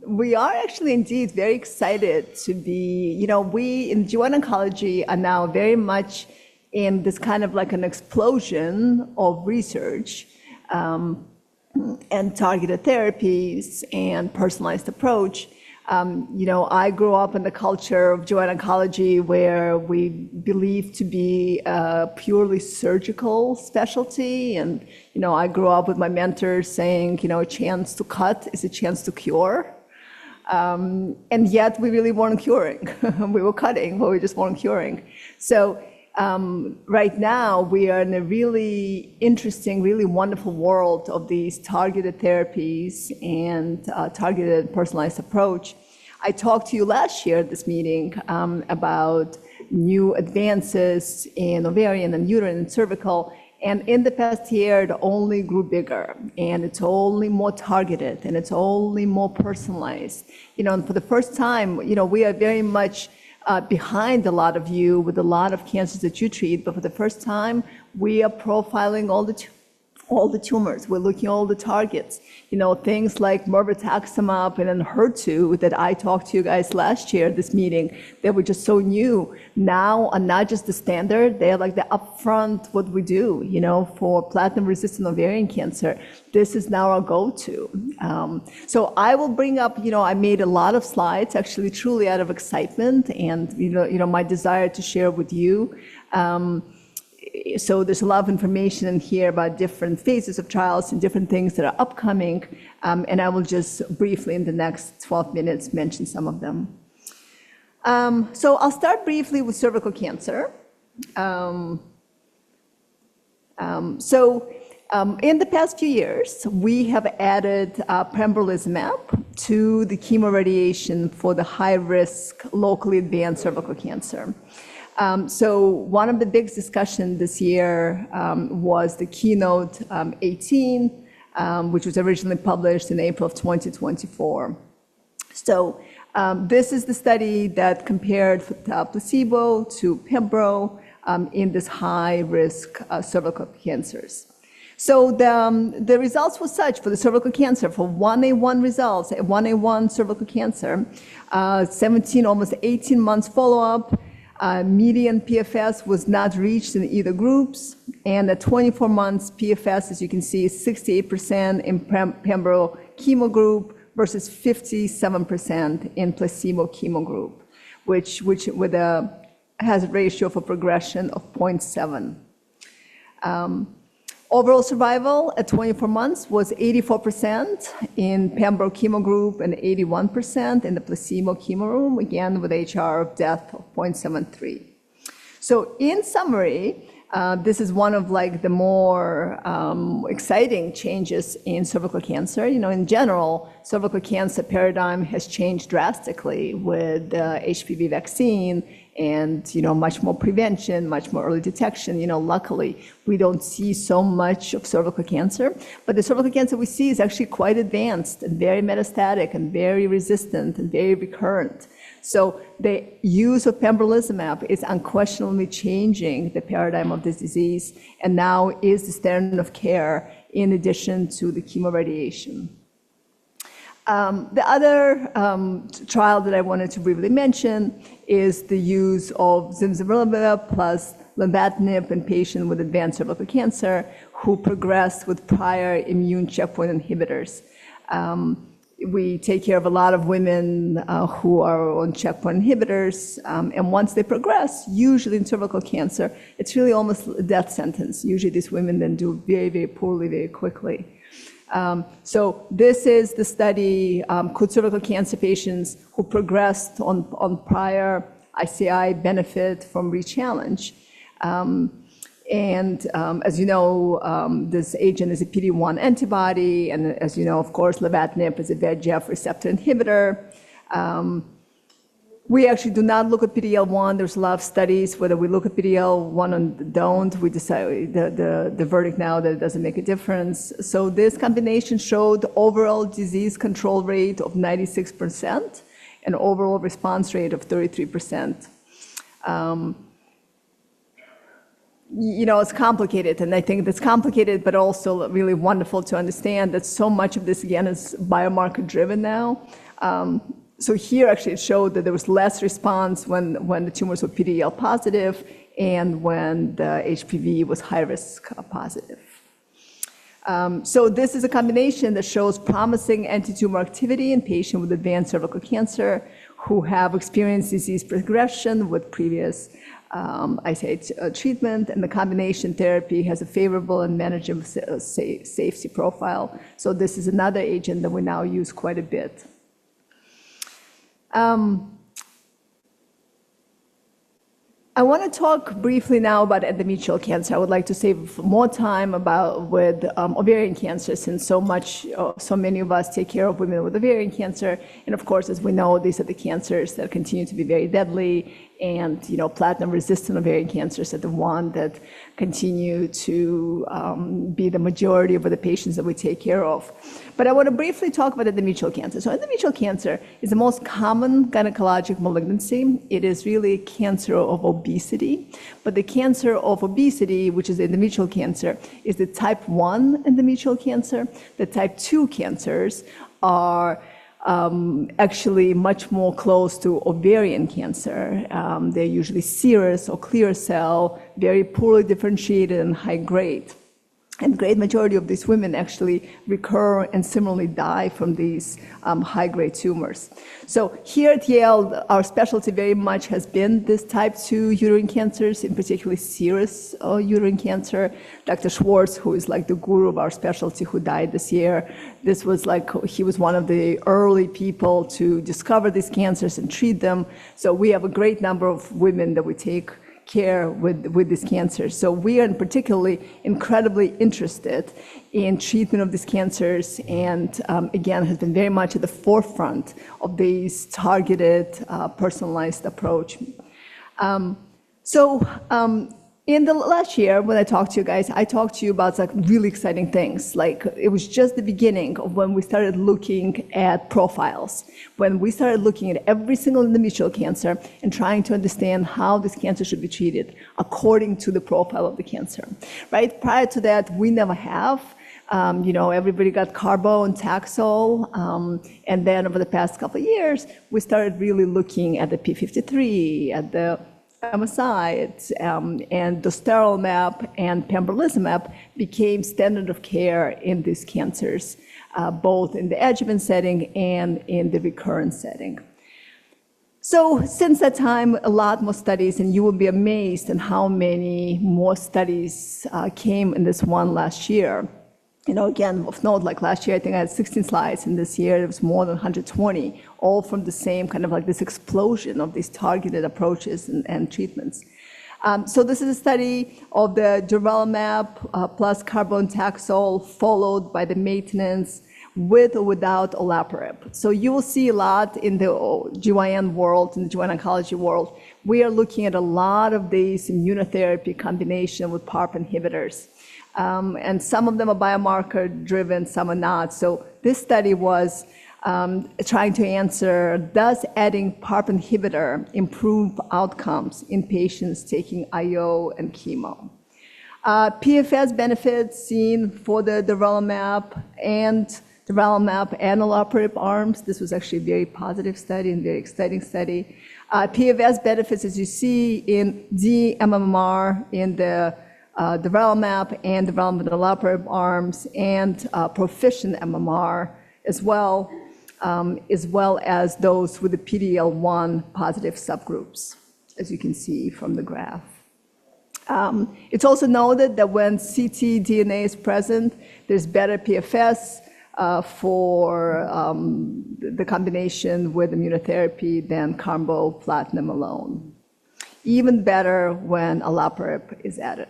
We are actually indeed very excited to be, we in GYN Oncology are now very much in this kind of like an explosion of research and targeted therapies and personalized approach. I grew up in the culture of GYN Oncology where we believe to be a purely surgical specialty. And, I grew up with my mentors saying, a chance to cut is a chance to cure. And yet we really weren't curing. We were cutting, but we just weren't curing. So right now we are in a really interesting, really wonderful world of these targeted therapies and targeted personalized approach. I talked to you last year at this meeting about new advances in ovarian and uterine and cervical. And in the past year, it only grew bigger, and it's only more targeted, and it's only more personalized. And for the first time, we are very much behind a lot of you with a lot of cancers that you treat, but for the first time, we are profiling all the tumors. We're looking at all the targets. Things like mirvetuximab and HER2 that I talked to you guys last year at this meeting, they were just so new. Now are not just the standard, they're like the upfront what we do, for platinum-resistant ovarian cancer. This is now our go-to. So I will bring up, I made a lot of slides, actually truly out of excitement and, my desire to share with you. So there's a lot of information in here about different phases of trials and different things that are upcoming. And I will just briefly in the next 12 minutes mention some of them. So I'll start briefly with cervical cancer. In the past few years, we have added pembrolizumab to the chemoradiation for the high-risk, locally advanced cervical cancer. So one of the big discussions this year was the Keynote 18, which was originally published in April of 2024. So this is the study that compared placebo to pembro in this high-risk cervical cancers. So the results were such for the cervical cancer, for 1A1 results, 1A1 cervical cancer, 17, almost 18 months follow-up. Median PFS was not reached in either groups, and at 24 months PFS, as you can see, is 68% in pembro chemo group versus 57% in placebo chemo group, which with a hazard ratio for progression of 0.7. Overall survival at 24 months was 84% in pembro chemo group and 81% in the placebo chemo room, again with HR of death of 0.73. So in summary, this is one of the more exciting changes in cervical cancer. In general, cervical cancer paradigm has changed drastically with the HPV vaccine and much more prevention, much more early detection. Luckily, we don't see so much of cervical cancer, but the cervical cancer we see is actually quite advanced and very metastatic and very resistant and very recurrent. So the use of pembrolizumab is unquestionably changing the paradigm of this disease, and now is the standard of care in addition to the chemoradiation. The other trial that I wanted to briefly mention is the use of zimberelimab plus lenvatinib in patients with advanced cervical cancer who progressed with prior immune checkpoint inhibitors. We take care of a lot of women who are on checkpoint inhibitors, and once they progress, usually in cervical cancer, it's really almost a death sentence. Usually these women then do very, very poorly very quickly. So this is the study, could cervical cancer patients who progressed on prior ICI benefit from rechallenge. As you know, this agent is a PD-1 antibody, and as you know, of course, lenvatinib is a VEGF receptor inhibitor. We actually do not look at PD-L1. There's a lot of studies whether we look at PD-L1 or don't. We decide the verdict now that it doesn't make a difference. So this combination showed overall disease control rate of 96% and overall response rate of 33%. It's complicated, and I think it's complicated, but also really wonderful to understand that so much of this, again, is biomarker driven now. So here actually it showed that there was less response when the tumors were PD-L positive and when the HPV was high-risk positive. So this is a combination that shows promising anti-tumor activity in patients with advanced cervical cancer who have experienced disease progression with previous treatment, and the combination therapy has a favorable and manageable safety profile. So this is another agent that we now use quite a bit. I want to talk briefly now about endometrial cancer. I would like to save more time with ovarian cancer, since so many of us take care of women with ovarian cancer. And of course, as we know, these are the cancers that continue to be very deadly. And platinum-resistant ovarian cancers are the one that continue to be the majority of the patients that we take care of. But I want to briefly talk about endometrial cancer. So endometrial cancer is the most common gynecologic malignancy. It is really cancer of obesity. But the cancer of obesity, which is endometrial cancer, is the type 1 endometrial cancer. The type 2 cancers are actually much more close to ovarian cancer. They're usually serous or clear cell, very poorly differentiated and high grade. And great majority of these women actually recur and similarly die from these high-grade tumors. So here at Yale, our specialty very much has been this type 2 uterine cancers, in particular serous uterine cancer. Dr. Schwartz, who is like the guru of our specialty, who died this year, he was one of the early people to discover these cancers and treat them. So we have a great number of women that we take care with this cancer. So we are particularly incredibly interested in treatment of these cancers, and again, has been very much at the forefront of these targeted, personalized approach. In the last year, when I talked to you guys, I talked to you about really exciting things. It was just the beginning of when we started looking at profiles, when we started looking at every single endometrial cancer and trying to understand how this cancer should be treated according to the profile of the cancer, right? Prior to that, we never have. Everybody got carbo and Taxol, and then over the past couple of years, we started really looking at the P53, at the Abemaciclib, and dostarlimab and pembrolizumab became standard of care in these cancers, both in the adjuvant setting and in the recurrent setting. So since that time, a lot more studies, and you will be amazed at how many more studies came in this one last year. Again, of note, like last year, I think I had 16 slides, and this year it was more than 120, all from the same kind of this explosion of these targeted approaches and treatments. So this is a study of the durvalumab plus carbo and Taxol, followed by the maintenance with or without olaparib. So you will see a lot in the GYN world, in the GYN oncology world. We are looking at a lot of these immunotherapy combination with PARP inhibitors. And some of them are biomarker-driven, some are not. So this study was trying to answer, does adding PARP inhibitor improve outcomes in patients taking IO and chemo? PFS benefits seen for the durvalumab and olaparib arms. This was actually a very positive study and very exciting study. PFS benefits, as you see, in dMMR in the durvalumab and olaparib arms, and proficient MMR as well as those with the PD-L1 positive subgroups, as you can see from the graph. It's also noted that when ctDNA is present, there's better PFS for the combination with immunotherapy than carbo platinum alone. Even better when olaparib is added.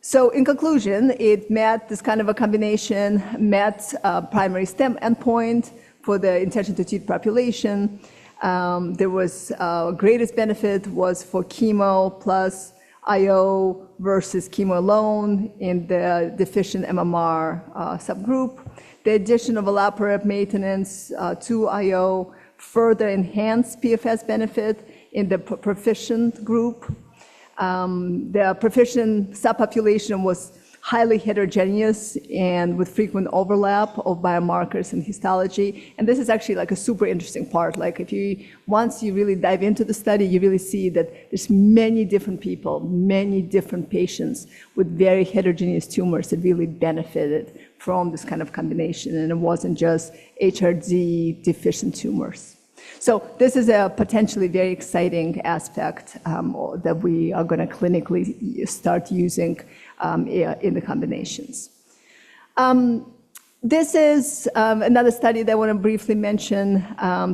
So in conclusion, it met this kind of a combination, met primary STEM endpoint for the intention to treat population. There was greatest benefit was for chemo plus IO versus chemo alone in the deficient MMR subgroup. The addition of olaparib maintenance to IO further enhanced PFS benefit in the proficient group. The proficient subpopulation was highly heterogeneous and with frequent overlap of biomarkers and histology. And this is actually like a super interesting part. Like once you really dive into the study, you really see that there's many different people, many different patients with very heterogeneous tumors that really benefited from this kind of combination. And it wasn't just HRD deficient tumors. So this is a potentially very exciting aspect that we are going to clinically start using in the combinations. This is another study that I want to briefly mention,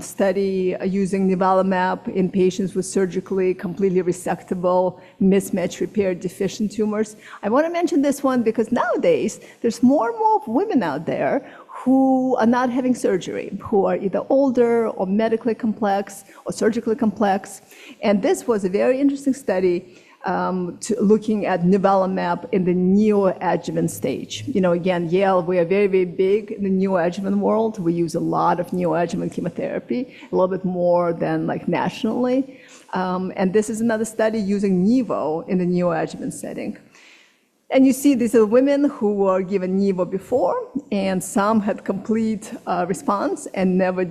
study using nivolumab in patients with surgically completely resectable mismatch repair deficient tumors. I want to mention this one because nowadays there's more and more women out there who are not having surgery, who are either older or medically complex or surgically complex. And this was a very interesting study looking at nivolumab in the neoadjuvant stage. You know, again, Yale, we are very, very big in the neoadjuvant world. We use a lot of neoadjuvant chemotherapy, a little bit more than like nationally. And this is another study using Nivo in the neoadjuvant setting. And you see these are women who were given Nivo before, and some had complete response and never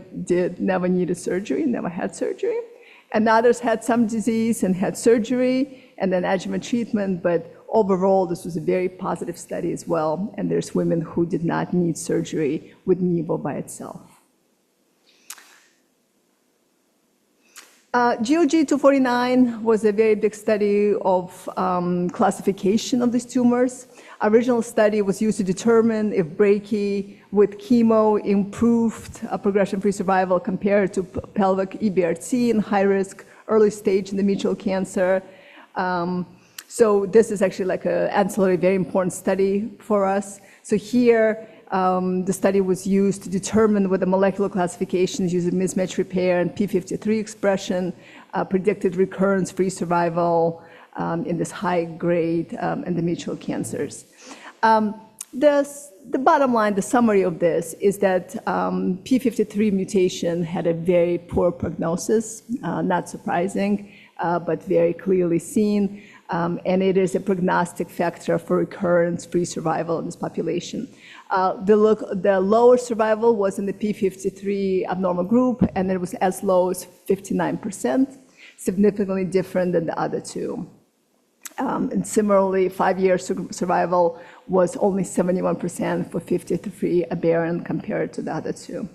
needed surgery, never had surgery. And others had some disease and had surgery and then adjuvant treatment, but overall, this was a very positive study as well. And there's women who did not need surgery with Nivo by itself. GOG 249 was a very big study of classification of these tumors. Original study was used to determine if brachy with chemo improved progression-free survival compared to pelvic EBRT in high-risk early stage endometrial cancer. So this is actually like an ancillary, very important study for us. So here, the study was used to determine whether molecular classifications using mismatch repair and P53 expression predicted recurrence-free survival in this high-grade endometrial cancers. The bottom line, the summary of this is that P53 mutation had a very poor prognosis, not surprising, but very clearly seen. And it is a prognostic factor for recurrence-free survival in this population. The lower survival was in the P53 abnormal group, and it was as low as 59%, significantly different than the other two. And similarly, 5-year survival was only 71% for 53 aberrant compared to the other two.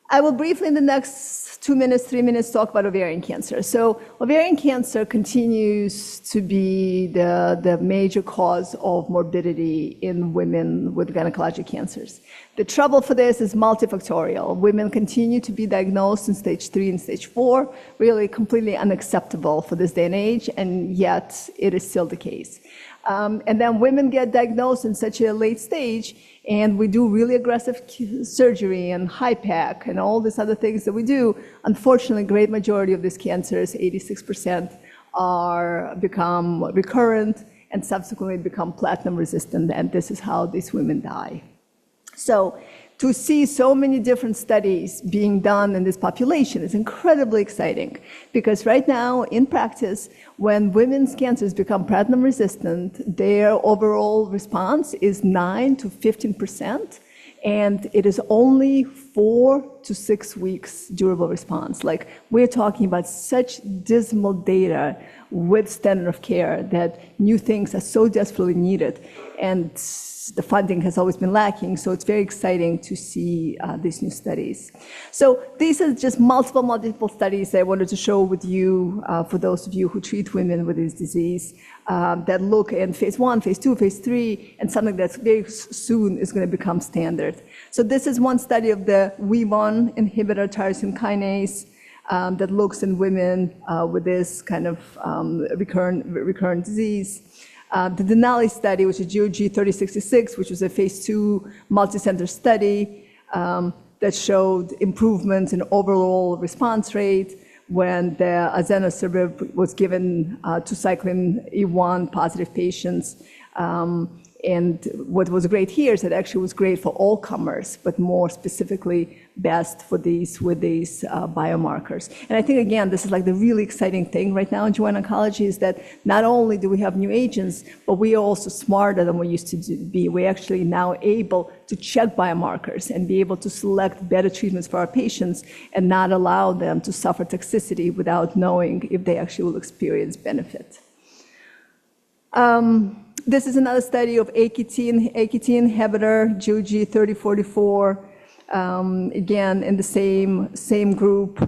I will briefly in the next 2 minutes, 3 minutes talk about ovarian cancer. So ovarian cancer continues to be the major cause of morbidity in women with gynecologic cancers. The trouble for this is multifactorial. Women continue to be diagnosed in stage 3 and stage 4, really completely unacceptable for this day and age, and yet it is still the case. And then women get diagnosed in such a late stage, and we do really aggressive surgery and HIPAC and all these other things that we do. Unfortunately, great majority of these cancers, 86%, become recurrent and subsequently become platinum resistant, and this is how these women die. So to see so many different studies being done in this population is incredibly exciting, because right now in practice, when women's cancers become platinum resistant, their overall response is 9 to 15%, and it is only 4 to 6 weeks durable response. Like, we're talking about such dismal data with standard of care that new things are so desperately needed, and the funding has always been lacking, so it's very exciting to see these new studies. So these are just multiple studies that I wanted to show with you for those of you who treat women with this disease that look in phase 1, phase 2, phase 3, and something that's very soon is going to become standard. So this is one study of the WEE1 inhibitor tyrosine kinase that looks in women with this kind of recurrent disease. The Denali study, which is GOG 3066, which was a phase 2 multicenter study that showed improvements in overall response rate when the azenosertib was given to cyclin E1 positive patients. And what was great here is that actually was great for all comers, but more specifically best for these with these biomarkers. And I think, again, this is like the really exciting thing right now in GYN oncology is that not only do we have new agents, but we are also smarter than we used to be. We're actually now able to check biomarkers and be able to select better treatments for our patients and not allow them to suffer toxicity without knowing if they actually will experience benefit. This is another study of AKT inhibitor, GOG 3044, again, in the same group.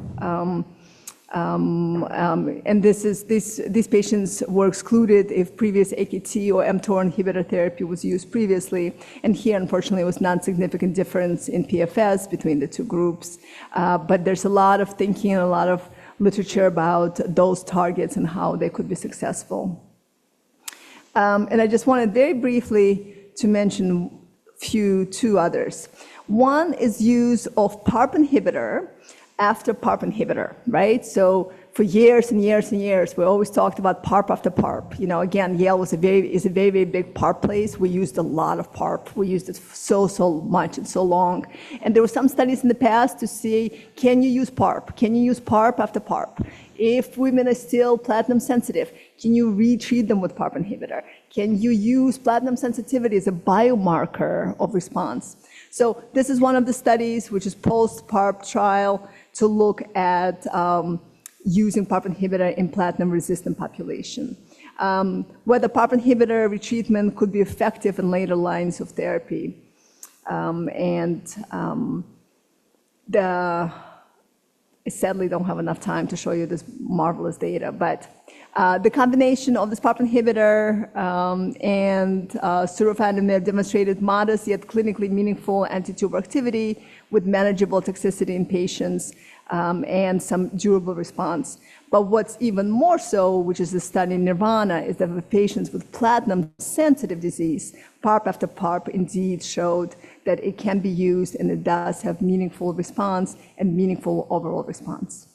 And these patients were excluded if previous AKT or mTOR inhibitor therapy was used previously. And here, unfortunately, it was non-significant difference in PFS between the two groups. But there's a lot of thinking and a lot of literature about those targets and how they could be successful. And I just wanted very briefly to mention two others. One is use of PARP inhibitor after PARP inhibitor, right? So for years and years and years, we always talked about PARP after PARP. You know, again, Yale is a very big PARP place. We used a lot of PARP. We used it so much and so long. And there were some studies in the past to see, can you use PARP? Can you use PARP after PARP? If women are still platinum sensitive, can you retreat them with PARP inhibitor? Can you use platinum sensitivity as a biomarker of response? So this is one of the studies, which is post-PARP trial, to look at using PARP inhibitor in platinum-resistant population. Whether PARP inhibitor retreatment could be effective in later lines of therapy. I sadly don't have enough time to show you this marvelous data, but the combination of this PARP inhibitor and surufatinib demonstrated modest yet clinically meaningful anti-tumor activity with manageable toxicity in patients and some durable response. But what's even more so, which is the study in Nirvana, is that with patients with platinum-sensitive disease, PARP after PARP indeed showed that it can be used and it does have meaningful response and meaningful overall response.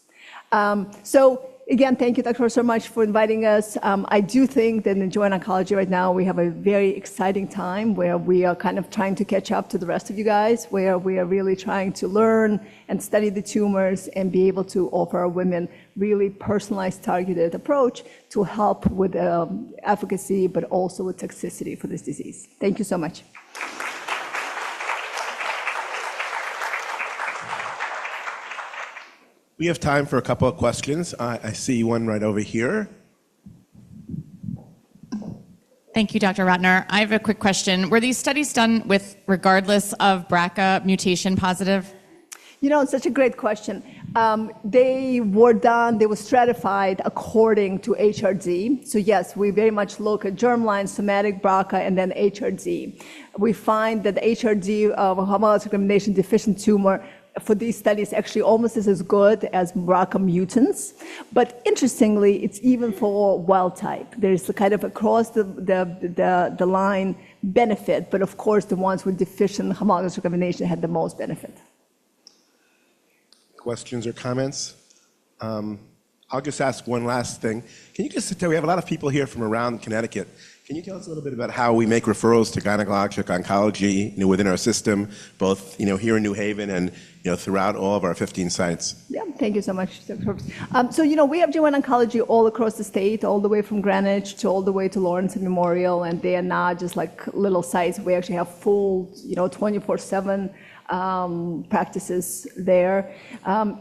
So again, thank you, Dr. so much for inviting us. I do think that in GYN oncology right now, we have a very exciting time where we are kind of trying to catch up to the rest of you guys, where we are really trying to learn and study the tumors and be able to offer our women really personalized, targeted approach to help with efficacy, but also with toxicity for this disease. Thank you so much. We have time for a couple of questions. I see one right over here. Thank you, Dr. Ratner. I have a quick question. Were these studies done with regardless of BRCA mutation positive? You know, it's such a great question. They were stratified according to HRD. So yes, we very much look at germline, somatic BRCA, and then HRD. We find that the HRD of a homologous recombination deficient tumor for these studies actually almost is as good as BRCA mutants. But interestingly, it's even for wild type. There's a kind of across the line benefit, but of course the ones with deficient homologous recombination had the most benefit. Questions or comments? I'll just ask one last thing. Can you just tell, we have a lot of people here from around Connecticut. Can you tell us a little bit about how we make referrals to gynecologic oncology, within our system, both, here in New Haven and, throughout all of our 15 sites? Yeah, thank you so much, Dr. So, we have GYN oncology all across the state, all the way from Greenwich to all the way to Lawrence and Memorial, and they are not just like little sites. We actually have full, 24/7 practices there.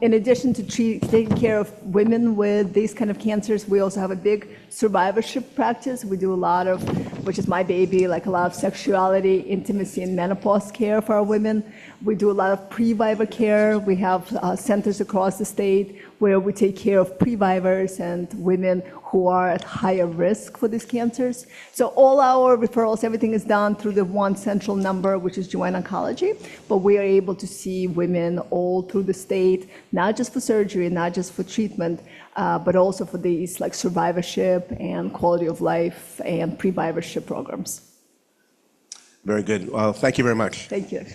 In addition to taking care of women with these kind of cancers, we also have a big survivorship practice. We do a lot of, which is my baby, like a lot of sexuality, intimacy, and menopause care for our women. We do a lot of pre-vivor care. We have centers across the state where we take care of pre-vivors and women who are at higher risk for these cancers. So all our referrals, everything is done through the one central number, which is GYN oncology, but we are able to see women all through the state, not just for surgery, not just for treatment, but also for these like survivorship and quality of life and pre-vivorship programs. Very good. Well, thank you very much. Thank you.